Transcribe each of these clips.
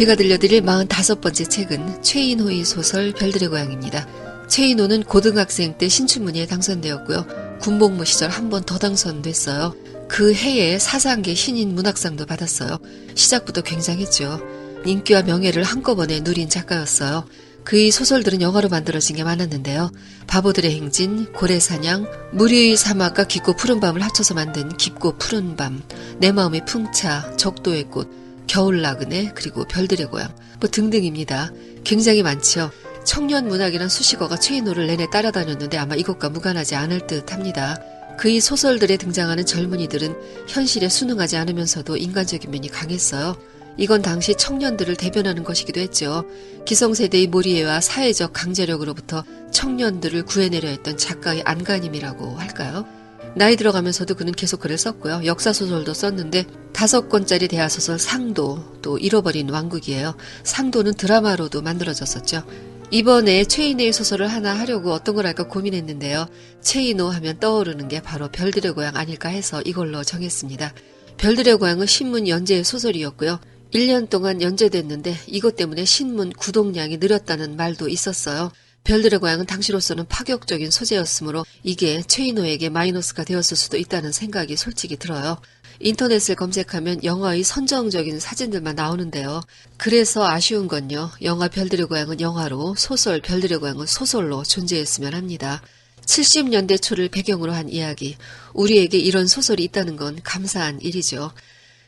제가 들려드릴 45번째 책은 최인호의 소설 별들의 고향입니다. 최인호는 고등학생 때 신춘문예에 당선되었고요. 군복무 시절 한 번 더 당선됐어요. 그 해에 사상계 신인 문학상도 받았어요. 시작부터 굉장했죠. 인기와 명예를 한꺼번에 누린 작가였어요. 그의 소설들은 영화로 만들어진 게 많았는데요. 바보들의 행진, 고래사냥, 무리의 사막과 깊고 푸른 밤을 합쳐서 만든 깊고 푸른 밤, 내 마음의 풍차, 적도의 꽃, 겨울 나그네, 그리고 별들의 고향 등등입니다. 굉장히 많죠. 청년 문학이란 수식어가 최인호를 내내 따라다녔는데 아마 이것과 무관하지 않을 듯 합니다. 그의 소설들에 등장하는 젊은이들은 현실에 순응하지 않으면서도 인간적인 면이 강했어요. 이건 당시 청년들을 대변하는 것이기도 했죠. 기성세대의 몰이해와 사회적 강제력으로부터 청년들을 구해내려 했던 작가의 안간힘이라고 할까요? 나이 들어가면서도 그는 계속 글을 썼고요. 역사소설도 썼는데 5권짜리 대하소설 상도, 또 잃어버린 왕국이에요. 상도는 드라마로도 만들어졌었죠. 이번에 최인호의 소설을 하나 하려고 어떤 걸 할까 고민했는데요. 최인호 하면 떠오르는 게 바로 별들의 고향 아닐까 해서 이걸로 정했습니다. 별들의 고향은 신문 연재의 소설이었고요. 1년 동안 연재됐는데 이것 때문에 신문 구독량이 느렸다는 말도 있었어요. 별들의 고향은 당시로서는 파격적인 소재였으므로 이게 최인호에게 마이너스가 되었을 수도 있다는 생각이 솔직히 들어요. 인터넷을 검색하면 영화의 선정적인 사진들만 나오는데요. 그래서 아쉬운 건요. 영화 별들의 고향은 영화로, 소설 별들의 고향은 소설로 존재했으면 합니다. 70년대 초를 배경으로 한 이야기, 우리에게 이런 소설이 있다는 건 감사한 일이죠.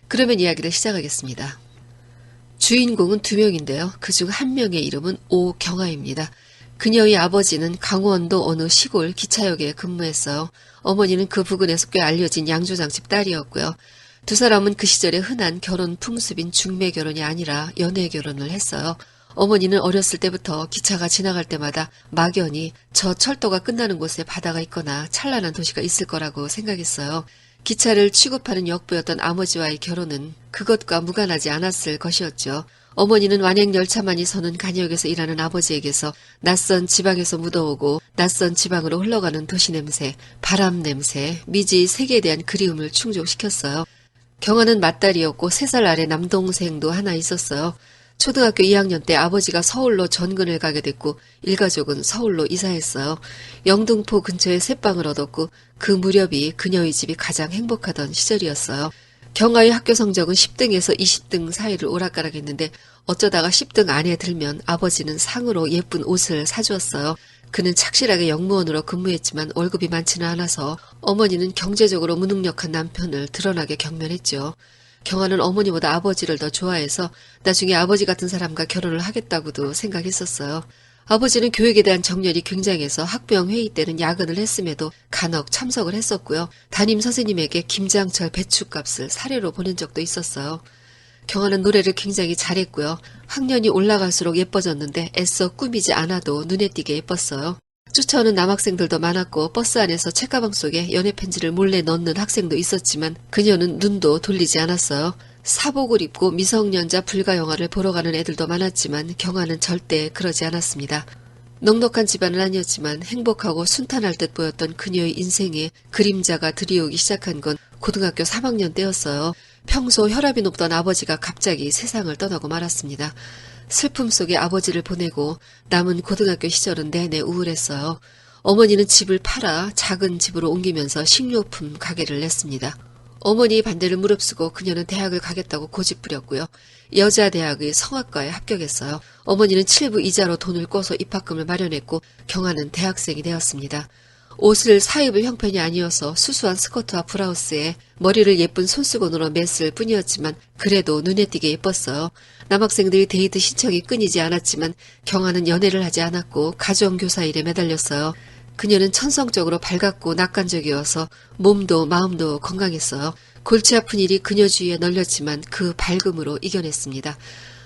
그러면 이야기를 시작하겠습니다. 주인공은 2명인데요. 그중 한 명의 이름은 오경아입니다. 그녀의 아버지는 강원도 어느 시골 기차역에 근무했어요. 어머니는 그 부근에서 꽤 알려진 양조장집 딸이었고요. 두 사람은 그 시절에 흔한 결혼 풍습인 중매 결혼이 아니라 연애 결혼을 했어요. 어머니는 어렸을 때부터 기차가 지나갈 때마다 막연히 저 철도가 끝나는 곳에 바다가 있거나 찬란한 도시가 있을 거라고 생각했어요. 기차를 취급하는 역부였던 아버지와의 결혼은 그것과 무관하지 않았을 것이었죠. 어머니는 완행열차만이 서는 간역에서 일하는 아버지에게서 낯선 지방에서 묻어오고 낯선 지방으로 흘러가는 도시 냄새, 바람 냄새, 미지 세계에 대한 그리움을 충족시켰어요. 경아는 맏딸이었고 3살 아래 남동생도 하나 있었어요. 초등학교 2학년 때 아버지가 서울로 전근을 가게 됐고 일가족은 서울로 이사했어요. 영등포 근처에 새방을 얻었고 그 무렵이 그녀의 집이 가장 행복하던 시절이었어요. 경아의 학교 성적은 10등에서 20등 사이를 오락가락했는데 어쩌다가 10등 안에 들면 아버지는 상으로 예쁜 옷을 사주었어요. 그는 착실하게 영무원으로 근무했지만 월급이 많지는 않아서 어머니는 경제적으로 무능력한 남편을 드러나게 경멸했죠. 경아는 어머니보다 아버지를 더 좋아해서 나중에 아버지 같은 사람과 결혼을 하겠다고도 생각했었어요. 아버지는 교육에 대한 정열이 굉장해서 학부형 회의 때는 야근을 했음에도 간혹 참석을 했었고요. 담임 선생님에게 김장철 배춧값을 사례로 보낸 적도 있었어요. 경아는 노래를 굉장히 잘했고요. 학년이 올라갈수록 예뻐졌는데 애써 꾸미지 않아도 눈에 띄게 예뻤어요. 쫓아오는 남학생들도 많았고 버스 안에서 책가방 속에 연애 편지를 몰래 넣는 학생도 있었지만 그녀는 눈도 돌리지 않았어요. 사복을 입고 미성년자 불가 영화를 보러 가는 애들도 많았지만 경아는 절대 그러지 않았습니다. 넉넉한 집안은 아니었지만 행복하고 순탄할 듯 보였던 그녀의 인생에 그림자가 들이오기 시작한 건 고등학교 3학년 때였어요. 평소 혈압이 높던 아버지가 갑자기 세상을 떠나고 말았습니다. 슬픔 속에 아버지를 보내고 남은 고등학교 시절은 내내 우울했어요. 어머니는 집을 팔아 작은 집으로 옮기면서 식료품 가게를 냈습니다. 어머니의 반대를 무릅쓰고 그녀는 대학을 가겠다고 고집부렸고요. 여자대학의 성악과에 합격했어요. 어머니는 7부 이자로 돈을 꿔서 입학금을 마련했고 경아는 대학생이 되었습니다. 옷을 사입을 형편이 아니어서 수수한 스커트와 브라우스에 머리를 예쁜 손수건으로 맸을 뿐이었지만 그래도 눈에 띄게 예뻤어요. 남학생들이 데이트 신청이 끊이지 않았지만 경아는 연애를 하지 않았고 가정교사 일에 매달렸어요. 그녀는 천성적으로 밝았고 낙관적이어서 몸도 마음도 건강했어요. 골치 아픈 일이 그녀 주위에 널렸지만 그 밝음으로 이겨냈습니다.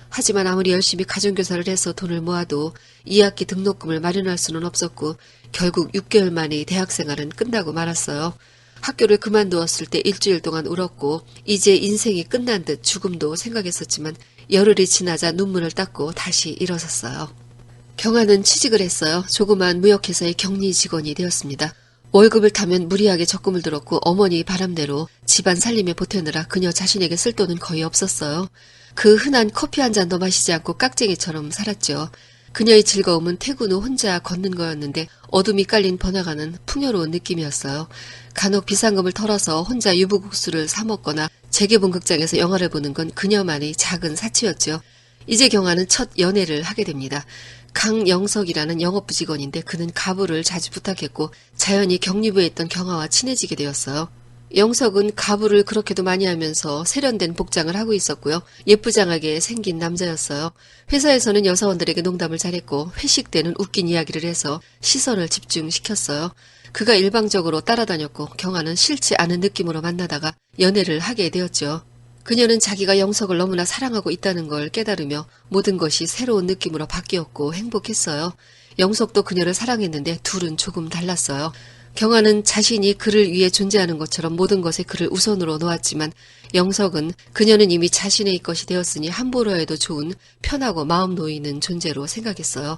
하지만 아무리 열심히 가정교사를 해서 돈을 모아도 2학기 등록금을 마련할 수는 없었고 결국 6개월 만에 대학생활은 끝나고 말았어요. 학교를 그만두었을 때 일주일 동안 울었고 이제 인생이 끝난 듯 죽음도 생각했었지만 열흘이 지나자 눈물을 닦고 다시 일어섰어요. 경아는 취직을 했어요. 조그만 무역회사의 격리 직원이 되었습니다. 월급을 타면 무리하게 적금을 들었고 어머니 바람대로 집안 살림에 보태느라 그녀 자신에게 쓸 돈은 거의 없었어요. 그 흔한 커피 한 잔도 마시지 않고 깍쟁이처럼 살았죠. 그녀의 즐거움은 퇴근 후 혼자 걷는 거였는데 어둠이 깔린 번화가는 풍요로운 느낌이었어요. 간혹 비상금을 털어서 혼자 유부국수를 사 먹거나 재개봉 극장에서 영화를 보는 건 그녀만의 작은 사치였죠. 이제 경아는 첫 연애를 하게 됩니다. 강영석이라는 영업부 직원인데 그는 가부를 자주 부탁했고 자연히 격리부에 있던 경아와 친해지게 되었어요. 영석은 가부를 그렇게도 많이 하면서 세련된 복장을 하고 있었고요. 예쁘장하게 생긴 남자였어요. 회사에서는 여사원들에게 농담을 잘했고 회식 때는 웃긴 이야기를 해서 시선을 집중시켰어요. 그가 일방적으로 따라다녔고 경아는 싫지 않은 느낌으로 만나다가 연애를 하게 되었죠. 그녀는 자기가 영석을 너무나 사랑하고 있다는 걸 깨달으며 모든 것이 새로운 느낌으로 바뀌었고 행복했어요. 영석도 그녀를 사랑했는데 둘은 조금 달랐어요. 경아는 자신이 그를 위해 존재하는 것처럼 모든 것에 그를 우선으로 놓았지만 영석은 그녀는 이미 자신의 것이 되었으니 함부로 해도 좋은 편하고 마음 놓이는 존재로 생각했어요.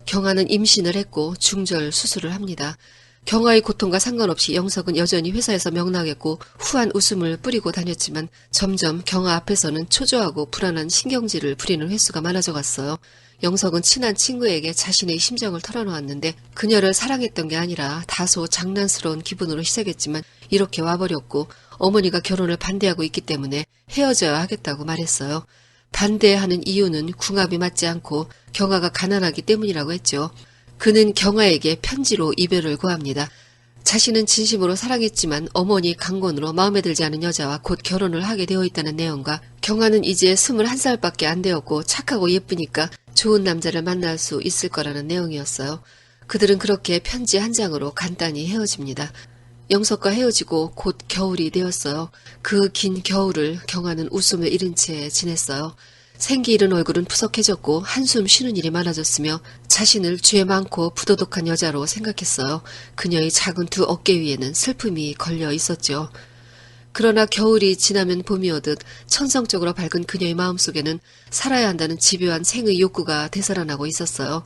경아는 임신을 했고 중절 수술을 합니다. 경아의 고통과 상관없이 영석은 여전히 회사에서 명랑했고 후한 웃음을 뿌리고 다녔지만 점점 경아 앞에서는 초조하고 불안한 신경질을 부리는 횟수가 많아져 갔어요. 영석은 친한 친구에게 자신의 심정을 털어놓았는데 그녀를 사랑했던 게 아니라 다소 장난스러운 기분으로 시작했지만 이렇게 와버렸고 어머니가 결혼을 반대하고 있기 때문에 헤어져야 하겠다고 말했어요. 반대하는 이유는 궁합이 맞지 않고 경아가 가난하기 때문이라고 했죠. 그는 경아에게 편지로 이별을 구합니다. 자신은 진심으로 사랑했지만 어머니 강권으로 마음에 들지 않은 여자와 곧 결혼을 하게 되어 있다는 내용과 경아는 이제 21살밖에 안 되었고 착하고 예쁘니까 좋은 남자를 만날 수 있을 거라는 내용이었어요. 그들은 그렇게 편지 한 장으로 간단히 헤어집니다. 영석과 헤어지고 곧 겨울이 되었어요. 그 긴 겨울을 경아는 웃음을 잃은 채 지냈어요. 생기 잃은 얼굴은 푸석해졌고 한숨 쉬는 일이 많아졌으며 자신을 죄 많고 부도덕한 여자로 생각했어요. 그녀의 작은 두 어깨 위에는 슬픔이 걸려 있었죠. 그러나 겨울이 지나면 봄이 오듯 천성적으로 밝은 그녀의 마음속에는 살아야 한다는 집요한 생의 욕구가 되살아나고 있었어요.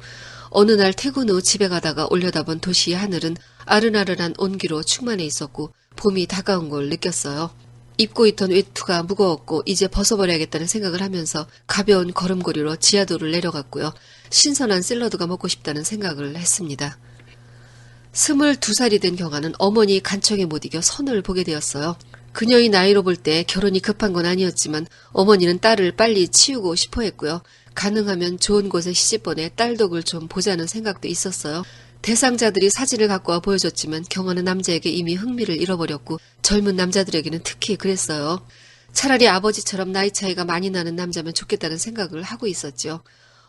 어느 날 퇴근 후 집에 가다가 올려다본 도시의 하늘은 아른아른한 온기로 충만해 있었고 봄이 다가온 걸 느꼈어요. 입고 있던 외투가 무거웠고 이제 벗어버려야겠다는 생각을 하면서 가벼운 걸음걸이로 지하도를 내려갔고요. 신선한 샐러드가 먹고 싶다는 생각을 했습니다. 22살이 된 경아는 어머니 간청에 못 이겨 선을 보게 되었어요. 그녀의 나이로 볼 때 결혼이 급한 건 아니었지만 어머니는 딸을 빨리 치우고 싶어 했고요. 가능하면 좋은 곳에 시집보내 딸 덕을 좀 보자는 생각도 있었어요. 대상자들이 사진을 갖고 와 보여줬지만 경아는 남자에게 이미 흥미를 잃어버렸고 젊은 남자들에게는 특히 그랬어요. 차라리 아버지처럼 나이 차이가 많이 나는 남자면 좋겠다는 생각을 하고 있었죠.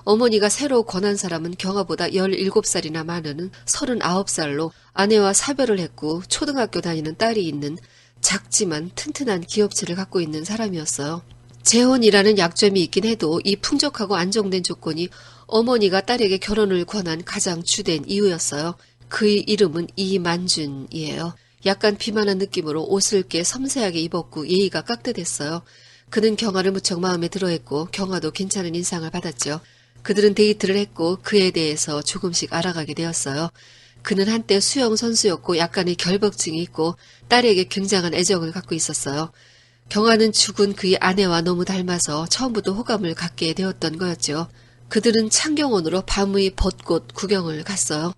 어머니가 새로 권한 사람은 경아보다 17살이나 많은 39살로 아내와 사별을 했고 초등학교 다니는 딸이 있는 작지만 튼튼한 기업체를 갖고 있는 사람이었어요. 재혼이라는 약점이 있긴 해도 이 풍족하고 안정된 조건이 어머니가 딸에게 결혼을 권한 가장 주된 이유였어요. 그의 이름은 이만준이에요. 약간 비만한 느낌으로 옷을 꽤 섬세하게 입었고 예의가 깍듯했어요. 그는 경아를 무척 마음에 들어했고 경아도 괜찮은 인상을 받았죠. 그들은 데이트를 했고 그에 대해서 조금씩 알아가게 되었어요. 그는 한때 수영 선수였고 약간의 결벽증이 있고 딸에게 굉장한 애정을 갖고 있었어요. 경아는 죽은 그의 아내와 너무 닮아서 처음부터 호감을 갖게 되었던 거였죠. 그들은 창경원으로 밤의 벚꽃 구경을 갔어요.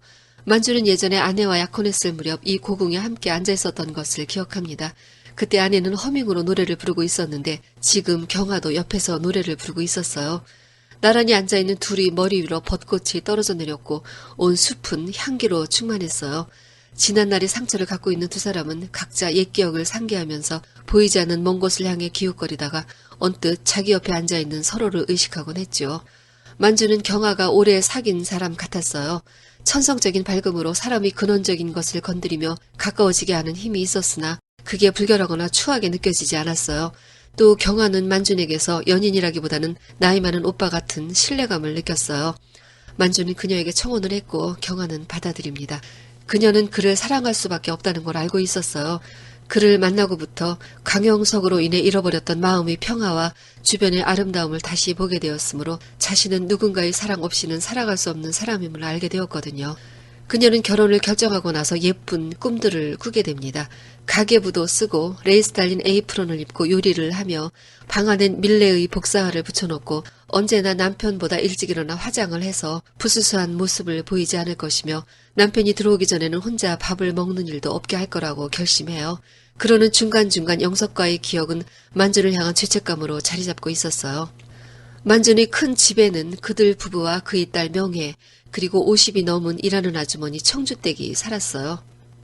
만주는 예전에 아내와 약혼했을 무렵 이 고궁에 함께 앉아 있었던 것을 기억합니다. 그때 아내는 허밍으로 노래를 부르고 있었는데 지금 경아도 옆에서 노래를 부르고 있었어요. 나란히 앉아있는 둘이 머리 위로 벚꽃이 떨어져 내렸고 온 숲은 향기로 충만했어요. 지난날의 상처를 갖고 있는 두 사람은 각자 옛 기억을 상기하면서 보이지 않는 먼 곳을 향해 기웃거리다가 언뜻 자기 옆에 앉아있는 서로를 의식하곤 했죠. 만주는 경아가 오래 사귄 사람 같았어요. 천성적인 밝음으로 사람이 근원적인 것을 건드리며 가까워지게 하는 힘이 있었으나 그게 불결하거나 추하게 느껴지지 않았어요. 또 경아는 만준에게서 연인이라기보다는 나이 많은 오빠 같은 신뢰감을 느꼈어요. 만준은 그녀에게 청혼을 했고 경아는 받아들입니다. 그녀는 그를 사랑할 수밖에 없다는 걸 알고 있었어요. 그를 만나고부터 강영석으로 인해 잃어버렸던 마음의 평화와 주변의 아름다움을 다시 보게 되었으므로 자신은 누군가의 사랑 없이는 살아갈 수 없는 사람임을 알게 되었거든요. 그녀는 결혼을 결정하고 나서 예쁜 꿈들을 꾸게 됩니다. 가계부도 쓰고 레이스 달린 에이프론을 입고 요리를 하며 방 안엔 밀레의 복사화를 붙여놓고 언제나 남편보다 일찍 일어나 화장을 해서 부수수한 모습을 보이지 않을 것이며 남편이 들어오기 전에는 혼자 밥을 먹는 일도 없게 할 거라고 결심해요. 그러는 중간중간 영석과의 기억은 만준을 향한 죄책감으로 자리 잡고 있었어요. 만준의 큰 집에는 그들 부부와 그의 딸 명혜 그리고 50이 넘은 일하는 아주머니 청주댁이 살았어요.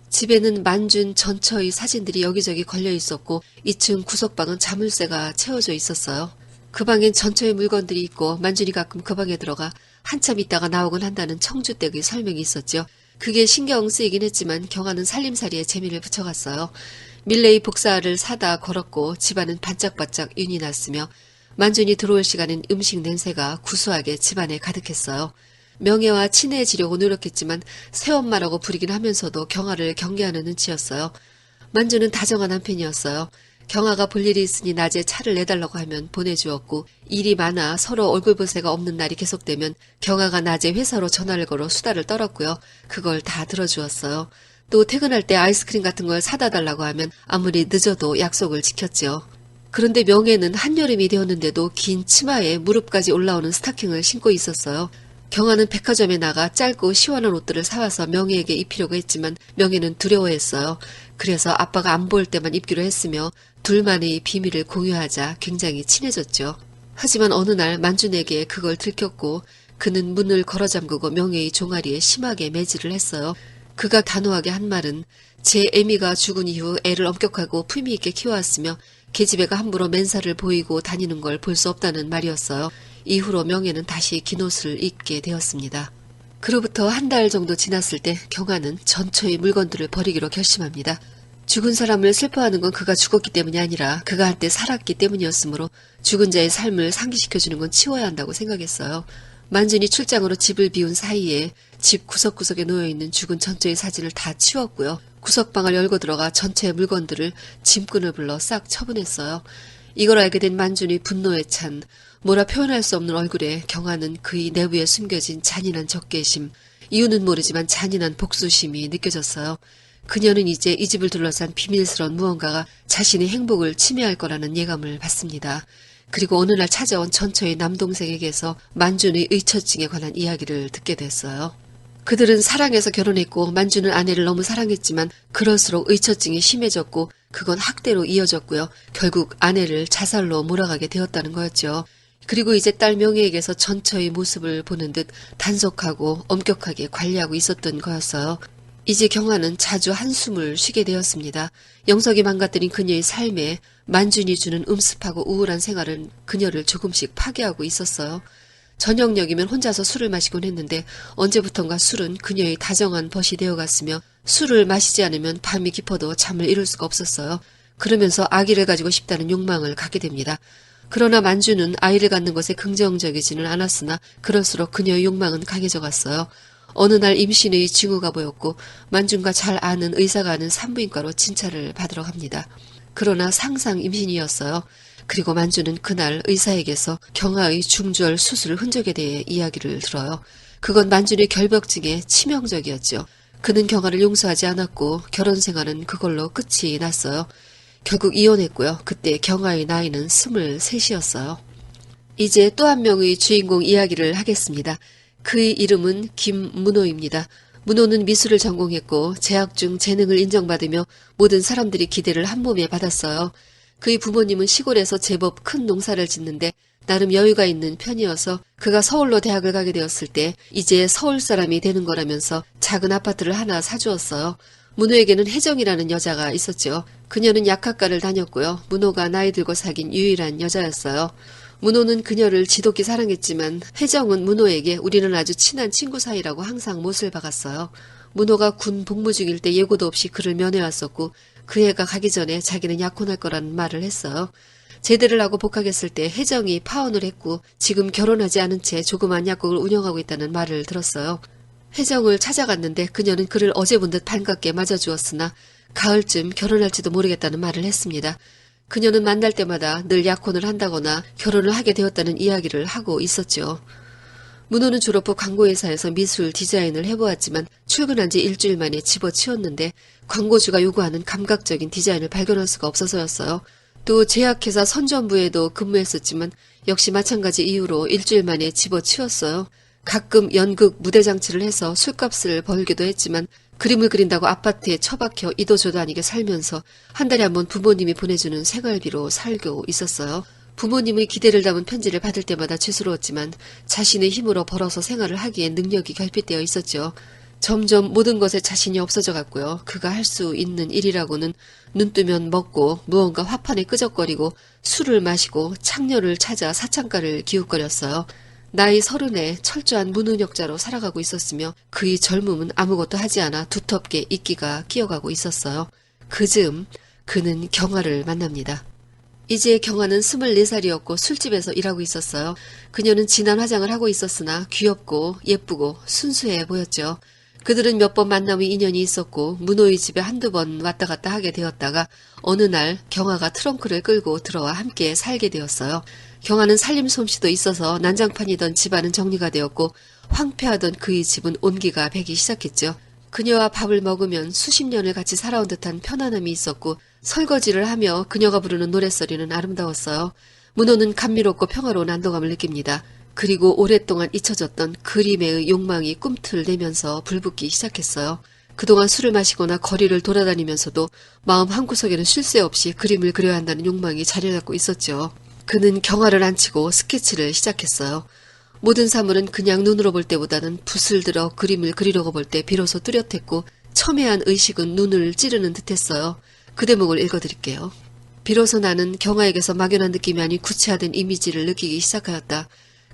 집에는 만준 전처의 사진들이 여기저기 걸려 있었고 2층 구석방은 자물쇠가 채워져 있었어요. 그 방엔 전처의 물건들이 있고 만준이 가끔 그 방에 들어가 한참 있다가 나오곤 한다는 청주댁의 설명이 있었죠. 그게 신경 쓰이긴 했지만 경아는 살림살이에 재미를 붙여갔어요. 밀레이 복사를 사다 걸었고 집안은 반짝반짝 윤이 났으며 만준이 들어올 시간엔 음식 냄새가 구수하게 집안에 가득했어요. 명예와 친해지려고 노력했지만 새엄마라고 부르긴 하면서도 경아를 경계하는 눈치였어요. 만준은 다정한 남편이었어요. 경아가 볼 일이 있으니 낮에 차를 내달라고 하면 보내주었고 일이 많아 서로 얼굴 볼 새가 없는 날이 계속되면 경아가 낮에 회사로 전화를 걸어 수다를 떨었고요. 그걸 다 들어주었어요. 또 퇴근할 때 아이스크림 같은 걸 사다 달라고 하면 아무리 늦어도 약속을 지켰죠. 그런데 명예는 한여름이 되었는데도 긴 치마에 무릎까지 올라오는 스타킹을 신고 있었어요. 경아는 백화점에 나가 짧고 시원한 옷들을 사와서 명예에게 입히려고 했지만 명예는 두려워했어요. 그래서 아빠가 안 보일 때만 입기로 했으며 둘만의 비밀을 공유하자 굉장히 친해졌죠. 하지만 어느 날 만준에게 그걸 들켰고 그는 문을 걸어 잠그고 명예의 종아리에 심하게 매질을 했어요. 그가 단호하게 한 말은 제 애미가 죽은 이후 애를 엄격하고 품위 있게 키워왔으며 계집애가 함부로 맨살을 보이고 다니는 걸 볼 수 없다는 말이었어요. 이후로 명예는 다시 긴 옷을 입게 되었습니다. 그로부터 한 달 정도 지났을 때 경아는 전처의 물건들을 버리기로 결심합니다. 죽은 사람을 슬퍼하는 건 그가 죽었기 때문이 아니라 그가 한때 살았기 때문이었으므로 죽은 자의 삶을 상기시켜주는 건 치워야 한다고 생각했어요. 만준이 출장으로 집을 비운 사이에 집 구석구석에 놓여있는 죽은 전처의 사진을 다 치웠고요. 구석방을 열고 들어가 전처의 물건들을 짐꾼을 불러 싹 처분했어요. 이걸 알게 된 만준이 분노에 찬 뭐라 표현할 수 없는 얼굴에 경아는 그의 내부에 숨겨진 잔인한 적개심, 이유는 모르지만 잔인한 복수심이 느껴졌어요. 그녀는 이제 이 집을 둘러싼 비밀스러운 무언가가 자신의 행복을 침해할 거라는 예감을 받습니다. 그리고 어느 날 찾아온 전처의 남동생에게서 만준의 의처증에 관한 이야기를 듣게 됐어요. 그들은 사랑해서 결혼했고 만준은 아내를 너무 사랑했지만 그럴수록 의처증이 심해졌고 그건 학대로 이어졌고요. 결국 아내를 자살로 몰아가게 되었다는 거였죠. 그리고 이제 딸 명예에게서 전처의 모습을 보는 듯 단속하고 엄격하게 관리하고 있었던 거였어요. 이제 경아는 자주 한숨을 쉬게 되었습니다. 영석이 망가뜨린 그녀의 삶에 만준이 주는 음습하고 우울한 생활은 그녀를 조금씩 파괴하고 있었어요. 저녁녘이면 혼자서 술을 마시곤 했는데 언제부턴가 술은 그녀의 다정한 벗이 되어갔으며 술을 마시지 않으면 밤이 깊어도 잠을 이룰 수가 없었어요. 그러면서 아기를 가지고 싶다는 욕망을 갖게 됩니다. 그러나 만준은 아이를 갖는 것에 긍정적이지는 않았으나 그럴수록 그녀의 욕망은 강해져 갔어요. 어느 날 임신의 징후가 보였고 만준과 잘 아는 의사가 하는 산부인과로 진찰을 받으러 갑니다. 그러나 상상 임신이었어요. 그리고 만준은 그날 의사에게서 경아의 중절 수술 흔적에 대해 이야기를 들어요. 그건 만준의 결벽증에 치명적이었죠. 그는 경아를 용서하지 않았고 결혼 생활은 그걸로 끝이 났어요. 결국 이혼했고요. 그때 경아의 나이는 23이었어요. 이제 또 한 명의 주인공 이야기를 하겠습니다. 그의 이름은 김문호입니다. 문호는 미술을 전공했고 재학 중 재능을 인정받으며 모든 사람들이 기대를 한 몸에 받았어요. 그의 부모님은 시골에서 제법 큰 농사를 짓는데 나름 여유가 있는 편이어서 그가 서울로 대학을 가게 되었을 때 이제 서울 사람이 되는 거라면서 작은 아파트를 하나 사주었어요. 문호에게는 혜정이라는 여자가 있었죠. 그녀는 약학과를 다녔고요. 문호가 나이 들고 사귄 유일한 여자였어요. 문호는 그녀를 지독히 사랑했지만 혜정은 문호에게 우리는 아주 친한 친구 사이라고 항상 못을 박았어요. 문호가 군 복무 중일 때 예고도 없이 그를 면회왔었고 그 애가 가기 전에 자기는 약혼할 거라는 말을 했어요. 제대를 하고 복학했을 때 혜정이 파혼을 했고 지금 결혼하지 않은 채 조그만 약국을 운영하고 있다는 말을 들었어요. 혜정을 찾아갔는데 그녀는 그를 어제 본 듯 반갑게 맞아주었으나 가을쯤 결혼할지도 모르겠다는 말을 했습니다. 그녀는 만날 때마다 늘 약혼을 한다거나 결혼을 하게 되었다는 이야기를 하고 있었죠. 문호는 졸업 후 광고회사에서 미술 디자인을 해보았지만 출근한 지 일주일 만에 집어치웠는데 광고주가 요구하는 감각적인 디자인을 발견할 수가 없어서였어요. 또 제약회사 선전부에도 근무했었지만 역시 마찬가지 이유로 일주일 만에 집어치웠어요. 가끔 연극 무대 장치를 해서 술값을 벌기도 했지만 그림을 그린다고 아파트에 처박혀 이도저도 아니게 살면서 한 달에 한 번 부모님이 보내주는 생활비로 살고 있었어요. 부모님의 기대를 담은 편지를 받을 때마다 죄스러웠지만 자신의 힘으로 벌어서 생활을 하기엔 능력이 결핍되어 있었죠. 점점 모든 것에 자신이 없어져 갔고요. 그가 할 수 있는 일이라고는 눈 뜨면 먹고 무언가 화판에 끄적거리고 술을 마시고 창녀를 찾아 사창가를 기웃거렸어요. 나이 30에 철저한 무능력자로 살아가고 있었으며 그의 젊음은 아무것도 하지 않아 두텁게 이끼가 끼어가고 있었어요. 그즈음 그는 경아를 만납니다. 이제 경아는 24살이었고 술집에서 일하고 있었어요. 그녀는 진한 화장을 하고 있었으나 귀엽고 예쁘고 순수해 보였죠. 그들은 몇 번 만남의 인연이 있었고 문호의 집에 한두 번 왔다 갔다 하게 되었다가 어느 날 경아가 트렁크를 끌고 들어와 함께 살게 되었어요. 경아는 살림 솜씨도 있어서 난장판이던 집안은 정리가 되었고 황폐하던 그의 집은 온기가 배기 시작했죠. 그녀와 밥을 먹으면 수십 년을 같이 살아온 듯한 편안함이 있었고 설거지를 하며 그녀가 부르는 노랫소리는 아름다웠어요. 문호는 감미롭고 평화로운 안도감을 느낍니다. 그리고 오랫동안 잊혀졌던 그림의 욕망이 꿈틀대면서 불붙기 시작했어요. 그동안 술을 마시거나 거리를 돌아다니면서도 마음 한구석에는 쉴 새 없이 그림을 그려야 한다는 욕망이 자리 잡고 있었죠. 그는 경화를 안치고 스케치를 시작했어요. 모든 사물은 그냥 눈으로 볼 때보다는 붓을 들어 그림을 그리려고 볼 때 비로소 뚜렷했고 첨예한 의식은 눈을 찌르는 듯했어요. 그 대목을 읽어드릴게요. 비로소 나는 경화에게서 막연한 느낌이 아닌 구체화된 이미지를 느끼기 시작하였다.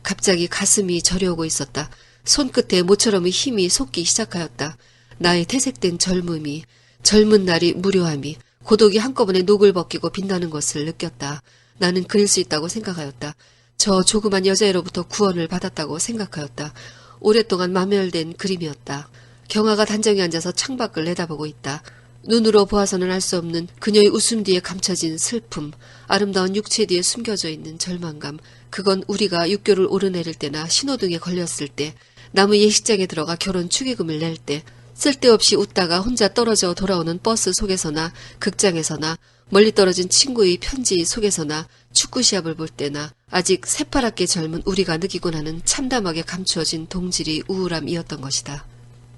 갑자기 가슴이 저려오고 있었다. 손끝에 모처럼의 힘이 솟기 시작하였다. 나의 퇴색된 젊음이, 젊은 날이 무료함이, 고독이 한꺼번에 녹을 벗기고 빛나는 것을 느꼈다. 나는 그릴 수 있다고 생각하였다. 저 조그만 여자애로부터 구원을 받았다고 생각하였다. 오랫동안 마멸된 그림이었다. 경아가 단정히 앉아서 창밖을 내다보고 있다. 눈으로 보아서는 알 수 없는 그녀의 웃음 뒤에 감춰진 슬픔, 아름다운 육체 뒤에 숨겨져 있는 절망감. 그건 우리가 육교를 오르내릴 때나 신호등에 걸렸을 때, 나무 예식장에 들어가 결혼 축의금을 낼 때, 쓸데없이 웃다가 혼자 떨어져 돌아오는 버스 속에서나 극장에서나 멀리 떨어진 친구의 편지 속에서나 축구 시합을 볼 때나 아직 새파랗게 젊은 우리가 느끼곤 하는 참담하게 감추어진 동질의 우울함이었던 것이다.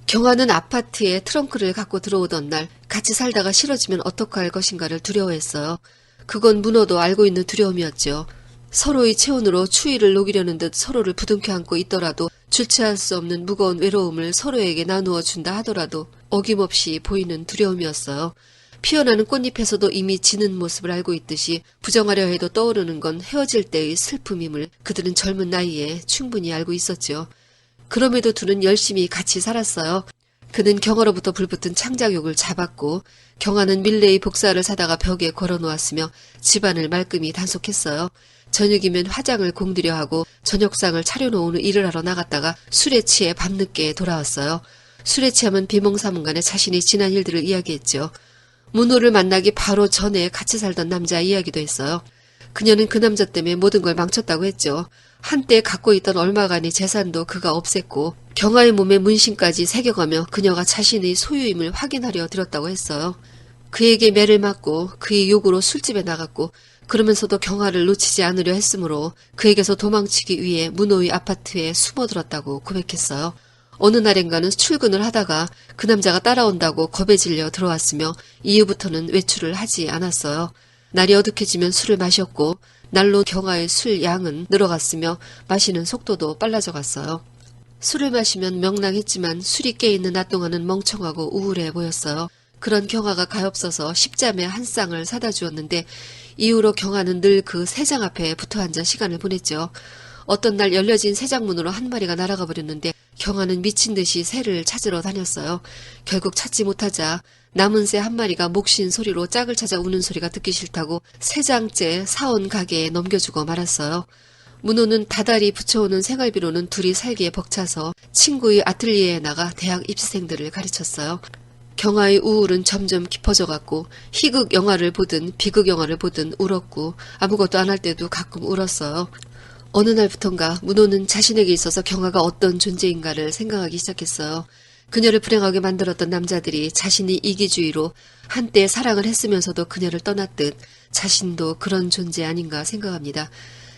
경아는 아파트에 트렁크를 갖고 들어오던 날 같이 살다가 싫어지면 어떡할 것인가를 두려워했어요. 그건 문호도 알고 있는 두려움이었죠. 서로의 체온으로 추위를 녹이려는 듯 서로를 부둥켜 안고 있더라도 주체할 수 없는 무거운 외로움을 서로에게 나누어 준다 하더라도 어김없이 보이는 두려움이었어요. 피어나는 꽃잎에서도 이미 지는 모습을 알고 있듯이 부정하려 해도 떠오르는 건 헤어질 때의 슬픔임을 그들은 젊은 나이에 충분히 알고 있었죠. 그럼에도 둘은 열심히 같이 살았어요. 그는 경아로부터 불붙은 창작욕을 잡았고 경아는 밀레의 복사를 사다가 벽에 걸어놓았으며 집안을 말끔히 단속했어요. 저녁이면 화장을 공들여 하고 저녁상을 차려놓은 후 일을 하러 나갔다가 술에 취해 밤늦게 돌아왔어요. 술에 취하면 비몽사몽간에 자신이 지난 일들을 이야기했죠. 문호를 만나기 바로 전에 같이 살던 남자 이야기도 했어요. 그녀는 그 남자 때문에 모든 걸 망쳤다고 했죠. 한때 갖고 있던 얼마간의 재산도 그가 없앴고 경아의 몸에 문신까지 새겨가며 그녀가 자신의 소유임을 확인하려 들었다고 했어요. 그에게 매를 맞고 그의 요구로 술집에 나갔고 그러면서도 경아를 놓치지 않으려 했으므로 그에게서 도망치기 위해 문호의 아파트에 숨어들었다고 고백했어요. 어느 날엔가는 출근을 하다가 그 남자가 따라온다고 겁에 질려 들어왔으며 이후부터는 외출을 하지 않았어요. 날이 어둑해지면 술을 마셨고 날로 경아의 술 양은 늘어갔으며 마시는 속도도 빨라져 갔어요. 술을 마시면 명랑했지만 술이 깨있는 낮 동안은 멍청하고 우울해 보였어요. 그런 경아가 가엾어서 10잠에 한 쌍을 사다 주었는데 이후로 경아는 늘 그 새장 앞에 붙어앉아 시간을 보냈죠. 어떤 날 열려진 새장문으로 한 마리가 날아가 버렸는데 경아는 미친 듯이 새를 찾으러 다녔어요. 결국 찾지 못하자 남은 새 한 마리가 목신 소리로 짝을 찾아 우는 소리가 듣기 싫다고 새장째 사온 가게에 넘겨주고 말았어요. 문호는 다달이 붙여오는 생활비로는 둘이 살기에 벅차서 친구의 아틀리에에 나가 대학 입시생들을 가르쳤어요. 경아의 우울은 점점 깊어져갔고 희극 영화를 보든 비극 영화를 보든 울었고 아무것도 안 할 때도 가끔 울었어요. 어느 날부턴가 문호는 자신에게 있어서 경아가 어떤 존재인가를 생각하기 시작했어요. 그녀를 불행하게 만들었던 남자들이 자신이 이기주의로 한때 사랑을 했으면서도 그녀를 떠났듯 자신도 그런 존재 아닌가 생각합니다.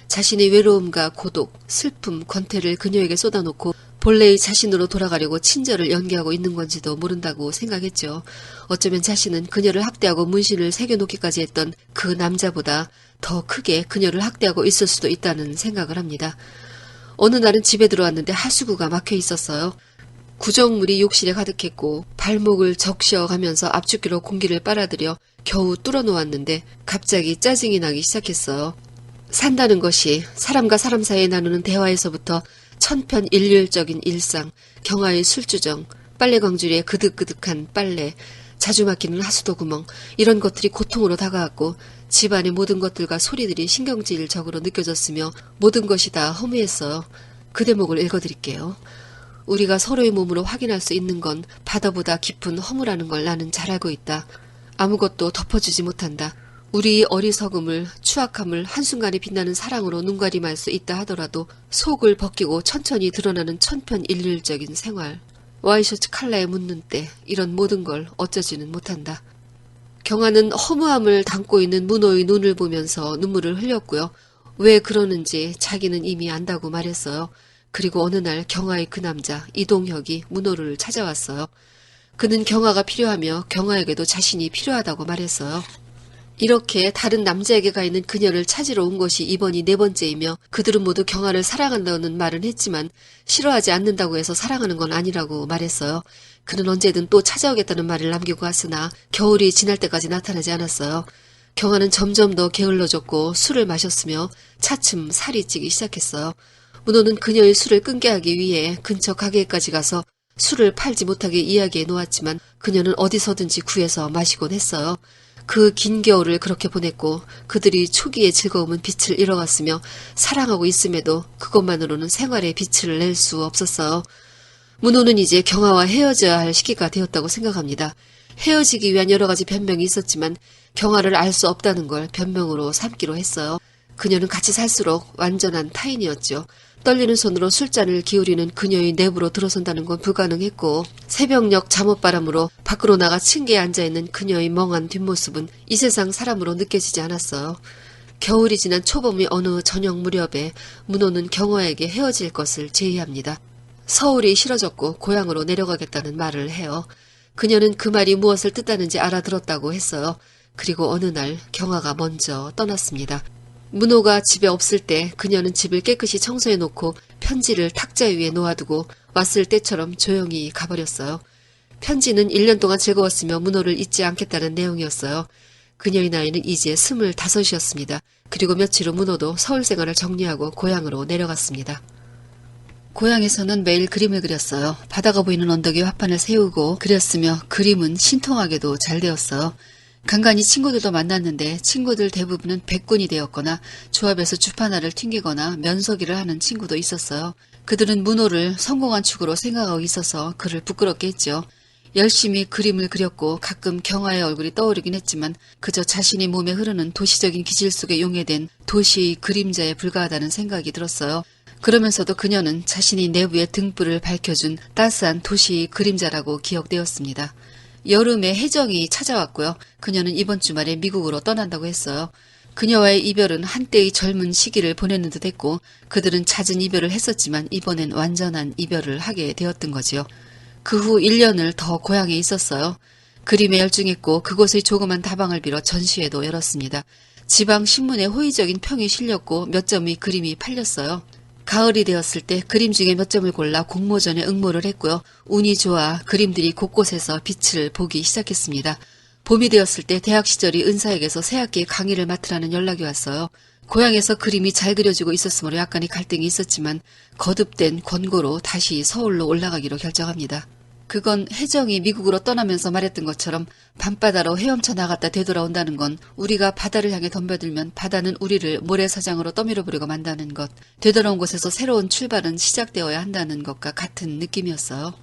자신의 외로움과 고독, 슬픔, 권태를 그녀에게 쏟아놓고 본래의 자신으로 돌아가려고 친절을 연기하고 있는 건지도 모른다고 생각했죠. 어쩌면 자신은 그녀를 학대하고 문신을 새겨놓기까지 했던 그 남자보다 더 크게 그녀를 학대하고 있을 수도 있다는 생각을 합니다. 어느 날은 집에 들어왔는데 하수구가 막혀 있었어요. 구정물이 욕실에 가득했고 발목을 적셔가면서 압축기로 공기를 빨아들여 겨우 뚫어놓았는데 갑자기 짜증이 나기 시작했어요. 산다는 것이 사람과 사람 사이에 나누는 대화에서부터 천편일률적인 일상, 경화의 술주정, 빨래 광주리의 그득그득한 빨래, 자주 막히는 하수도 구멍, 이런 것들이 고통으로 다가왔고 집안의 모든 것들과 소리들이 신경질적으로 느껴졌으며 모든 것이 다 허무했어요. 그 대목을 읽어드릴게요. 우리가 서로의 몸으로 확인할 수 있는 건 바다보다 깊은 허무라는 걸 나는 잘 알고 있다. 아무것도 덮어주지 못한다. 우리의 어리석음을, 추악함을 한순간에 빛나는 사랑으로 눈가림할 수 있다 하더라도 속을 벗기고 천천히 드러나는 천편일률적인 생활, 와이셔츠 칼라에 묻는 때, 이런 모든 걸 어쩌지는 못한다. 경아는 허무함을 담고 있는 문호의 눈을 보면서 눈물을 흘렸고요. 왜 그러는지 자기는 이미 안다고 말했어요. 그리고 어느 날 경아의 그 남자 이동혁이 문호를 찾아왔어요. 그는 경아가 필요하며 경아에게도 자신이 필요하다고 말했어요. 이렇게 다른 남자에게 가 있는 그녀를 찾으러 온 것이 이번이 4번째이며 그들은 모두 경아를 사랑한다는 말은 했지만 싫어하지 않는다고 해서 사랑하는 건 아니라고 말했어요. 그는 언제든 또 찾아오겠다는 말을 남기고 갔으나 겨울이 지날 때까지 나타나지 않았어요. 경아는 점점 더 게을러졌고 술을 마셨으며 차츰 살이 찌기 시작했어요. 문호는 그녀의 술을 끊게 하기 위해 근처 가게까지 가서 술을 팔지 못하게 이야기해 놓았지만 그녀는 어디서든지 구해서 마시곤 했어요. 그 긴 겨울을 그렇게 보냈고 그들이 초기의 즐거움은 빛을 잃어갔으며 사랑하고 있음에도 그것만으로는 생활에 빛을 낼 수 없었어요. 문호는 이제 경아와 헤어져야 할 시기가 되었다고 생각합니다. 헤어지기 위한 여러 가지 변명이 있었지만 경아를 알 수 없다는 걸 변명으로 삼기로 했어요. 그녀는 같이 살수록 완전한 타인이었죠. 떨리는 손으로 술잔을 기울이는 그녀의 내부로 들어선다는 건 불가능했고 새벽녘 잠옷바람으로 밖으로 나가 층계에 앉아있는 그녀의 멍한 뒷모습은 이 세상 사람으로 느껴지지 않았어요. 겨울이 지난 초봄의 어느 저녁 무렵에 문호는 경아에게 헤어질 것을 제의합니다. 서울이 싫어졌고 고향으로 내려가겠다는 말을 해요. 그녀는 그 말이 무엇을 뜻하는지 알아들었다고 했어요. 그리고 어느 날 경아가 먼저 떠났습니다. 문호가 집에 없을 때 그녀는 집을 깨끗이 청소해놓고 편지를 탁자 위에 놓아두고 왔을 때처럼 조용히 가버렸어요. 편지는 1년 동안 즐거웠으며 문호를 잊지 않겠다는 내용이었어요. 그녀의 나이는 이제 25이었습니다. 그리고 며칠 후 문호도 서울 생활을 정리하고 고향으로 내려갔습니다. 고향에서는 매일 그림을 그렸어요. 바다가 보이는 언덕에 화판을 세우고 그렸으며 그림은 신통하게도 잘 되었어요. 간간히 친구들도 만났는데 친구들 대부분은 백군이 되었거나 조합에서 주파나를 튕기거나 면서기를 하는 친구도 있었어요. 그들은 문호를 성공한 축으로 생각하고 있어서 그를 부끄럽게 했죠. 열심히 그림을 그렸고 가끔 경아의 얼굴이 떠오르긴 했지만 그저 자신의 몸에 흐르는 도시적인 기질 속에 용해된 도시의 그림자에 불과하다는 생각이 들었어요. 그러면서도 그녀는 자신이 내부의 등불을 밝혀준 따스한 도시의 그림자라고 기억되었습니다. 여름에 혜정이 찾아왔고요. 그녀는 이번 주말에 미국으로 떠난다고 했어요. 그녀와의 이별은 한때의 젊은 시기를 보내는 듯 했고 그들은 잦은 이별을 했었지만 이번엔 완전한 이별을 하게 되었던 거지요. 그 후 1년을 더 고향에 있었어요. 그림에 열중했고 그곳의 조그만 다방을 빌어 전시회도 열었습니다. 지방 신문에 호의적인 평이 실렸고 몇 점의 그림이 팔렸어요. 가을이 되었을 때 그림 중에 몇 점을 골라 공모전에 응모를 했고요. 운이 좋아 그림들이 곳곳에서 빛을 보기 시작했습니다. 봄이 되었을 때 대학 시절이 은사에게서 새학기에 강의를 맡으라는 연락이 왔어요. 고향에서 그림이 잘 그려지고 있었으므로 약간의 갈등이 있었지만 거듭된 권고로 다시 서울로 올라가기로 결정합니다. 그건 혜정이 미국으로 떠나면서 말했던 것처럼 밤바다로 헤엄쳐 나갔다 되돌아온다는 건 우리가 바다를 향해 덤벼들면 바다는 우리를 모래사장으로 떠밀어버리고 만다는 것, 되돌아온 곳에서 새로운 출발은 시작되어야 한다는 것과 같은 느낌이었어요.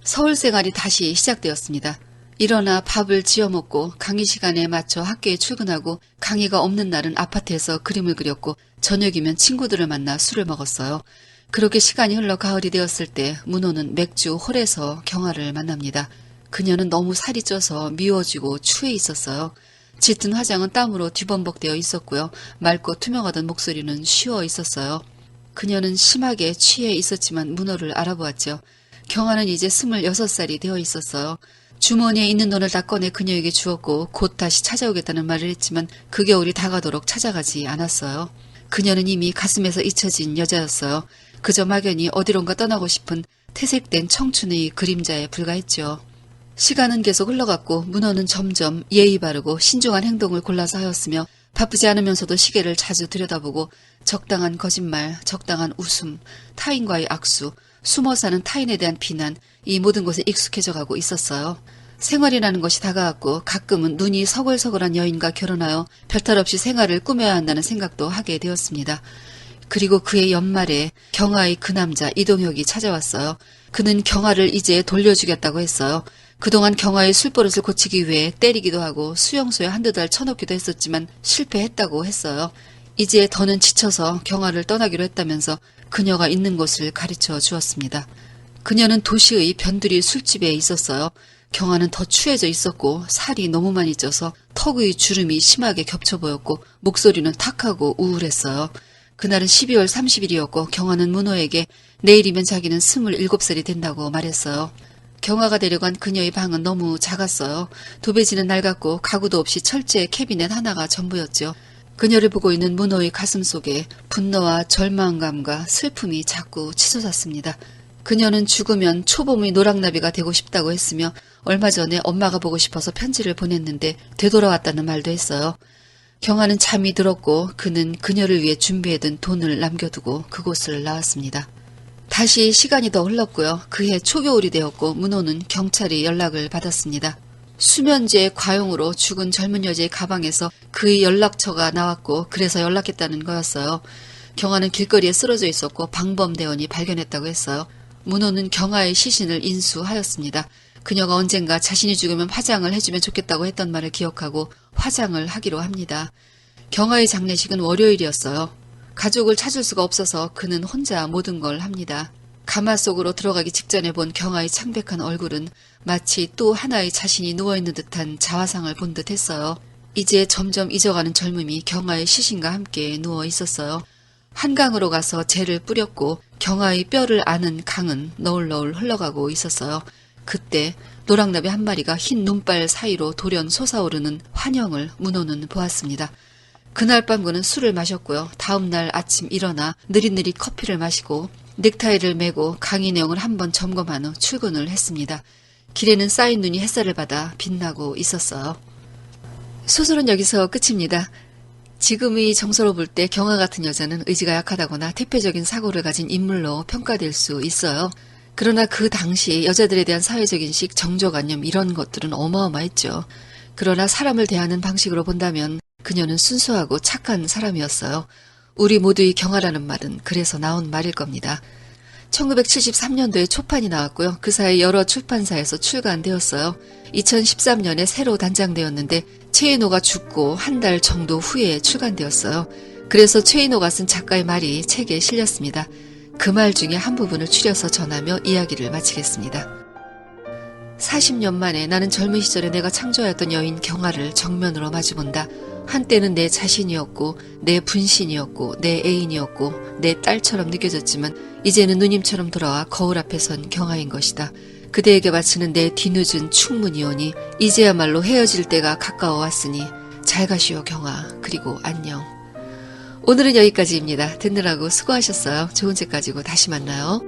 서울 생활이 다시 시작되었습니다. 일어나 밥을 지어 먹고 강의 시간에 맞춰 학교에 출근하고 강의가 없는 날은 아파트에서 그림을 그렸고 저녁이면 친구들을 만나 술을 먹었어요. 그렇게 시간이 흘러 가을이 되었을 때 문호는 맥주 홀에서 경아를 만납니다. 그녀는 너무 살이 쪄서 미워지고 추해 있었어요. 짙은 화장은 땀으로 뒤범벅되어 있었고요. 맑고 투명하던 목소리는 쉬어 있었어요. 그녀는 심하게 취해 있었지만 문호를 알아보았죠. 경아는 이제 26살이 되어 있었어요. 주머니에 있는 돈을 다 꺼내 그녀에게 주었고 곧 다시 찾아오겠다는 말을 했지만 그 겨울이 다가도록 찾아가지 않았어요. 그녀는 이미 가슴에서 잊혀진 여자였어요. 그저 막연히 어디론가 떠나고 싶은 퇴색된 청춘의 그림자에 불과했죠. 시간은 계속 흘러갔고 문호는 점점 예의 바르고 신중한 행동을 골라서 하였으며 바쁘지 않으면서도 시계를 자주 들여다보고 적당한 거짓말, 적당한 웃음, 타인과의 악수, 숨어 사는 타인에 대한 비난, 이 모든 것에 익숙해져 가고 있었어요. 생활이라는 것이 다가왔고 가끔은 눈이 서글서글한 여인과 결혼하여 별탈 없이 생활을 꾸며야 한다는 생각도 하게 되었습니다. 그리고 그의 연말에 경아의 그 남자 이동혁이 찾아왔어요. 그는 경아를 이제 돌려주겠다고 했어요. 그동안 경아의 술버릇을 고치기 위해 때리기도 하고 수용소에 한두 달 쳐놓기도 했었지만 실패했다고 했어요. 이제 더는 지쳐서 경아를 떠나기로 했다면서 그녀가 있는 곳을 가르쳐 주었습니다. 그녀는 도시의 변두리 술집에 있었어요. 경아는 더 추해져 있었고 살이 너무 많이 쪄서 턱의 주름이 심하게 겹쳐 보였고 목소리는 탁하고 우울했어요. 그날은 12월 30일이었고 경아는 문호에게 내일이면 자기는 27살이 된다고 말했어요. 경아가 데려간 그녀의 방은 너무 작았어요. 도배지는 낡았고 가구도 없이 철제 캐비넷 하나가 전부였죠. 그녀를 보고 있는 문호의 가슴 속에 분노와 절망감과 슬픔이 자꾸 치솟았습니다. 그녀는 죽으면 초봄의 노랑나비가 되고 싶다고 했으며 얼마 전에 엄마가 보고 싶어서 편지를 보냈는데 되돌아왔다는 말도 했어요. 경아는 잠이 들었고 그는 그녀를 위해 준비해둔 돈을 남겨두고 그곳을 나왔습니다. 다시 시간이 더 흘렀고요. 그해 초겨울이 되었고 문호는 경찰이 연락을 받았습니다. 수면제 과용으로 죽은 젊은 여자의 가방에서 그의 연락처가 나왔고 그래서 연락했다는 거였어요. 경아는 길거리에 쓰러져 있었고 방범대원이 발견했다고 했어요. 문호는 경아의 시신을 인수하였습니다. 그녀가 언젠가 자신이 죽으면 화장을 해주면 좋겠다고 했던 말을 기억하고 화장을 하기로 합니다. 경아의 장례식은 월요일이었어요. 가족을 찾을 수가 없어서 그는 혼자 모든 걸 합니다. 가마 속으로 들어가기 직전에 본 경아의 창백한 얼굴은 마치 또 하나의 자신이 누워있는 듯한 자화상을 본 듯했어요. 이제 점점 잊어가는 젊음이 경아의 시신과 함께 누워 있었어요. 한강으로 가서 재를 뿌렸고 경아의 뼈를 아는 강은 너울너울 흘러가고 있었어요. 그때 노랑나비 한 마리가 흰 눈발 사이로 돌연 솟아오르는 환영을 문호는 보았습니다. 그날 밤 그는 술을 마셨고요. 다음 날 아침 일어나 느릿느릿 커피를 마시고 넥타이를 매고 강의 내용을 한번 점검한 후 출근을 했습니다. 길에는 쌓인 눈이 햇살을 받아 빛나고 있었어요. 소설은 여기서 끝입니다. 지금의 정서로 볼 때 경아 같은 여자는 의지가 약하다거나 태폐적인 사고를 가진 인물로 평가될 수 있어요. 그러나 그 당시 여자들에 대한 사회적인식, 정조관념 이런 것들은 어마어마했죠. 그러나 사람을 대하는 방식으로 본다면 그녀는 순수하고 착한 사람이었어요. 우리 모두의 경아라는 말은 그래서 나온 말일 겁니다. 1973년도에 초판이 나왔고요. 그 사이 여러 출판사에서 출간되었어요. 2013년에 새로 단장되었는데 최인호가 죽고 한 달 정도 후에 출간되었어요. 그래서 최인호가 쓴 작가의 말이 책에 실렸습니다. 그 말 중에 한 부분을 추려서 전하며 이야기를 마치겠습니다. 40년 만에 나는 젊은 시절에 내가 창조하였던 여인 경아를 정면으로 마주본다. 한때는 내 자신이었고 내 분신이었고 내 애인이었고 내 딸처럼 느껴졌지만 이제는 누님처럼 돌아와 거울 앞에 선 경아인 것이다. 그대에게 바치는 내 뒤늦은 충문이오니 이제야말로 헤어질 때가 가까워 왔으니 잘 가시오 경아. 그리고 안녕. 오늘은 여기까지입니다. 듣느라고 수고하셨어요. 좋은 책 가지고 다시 만나요.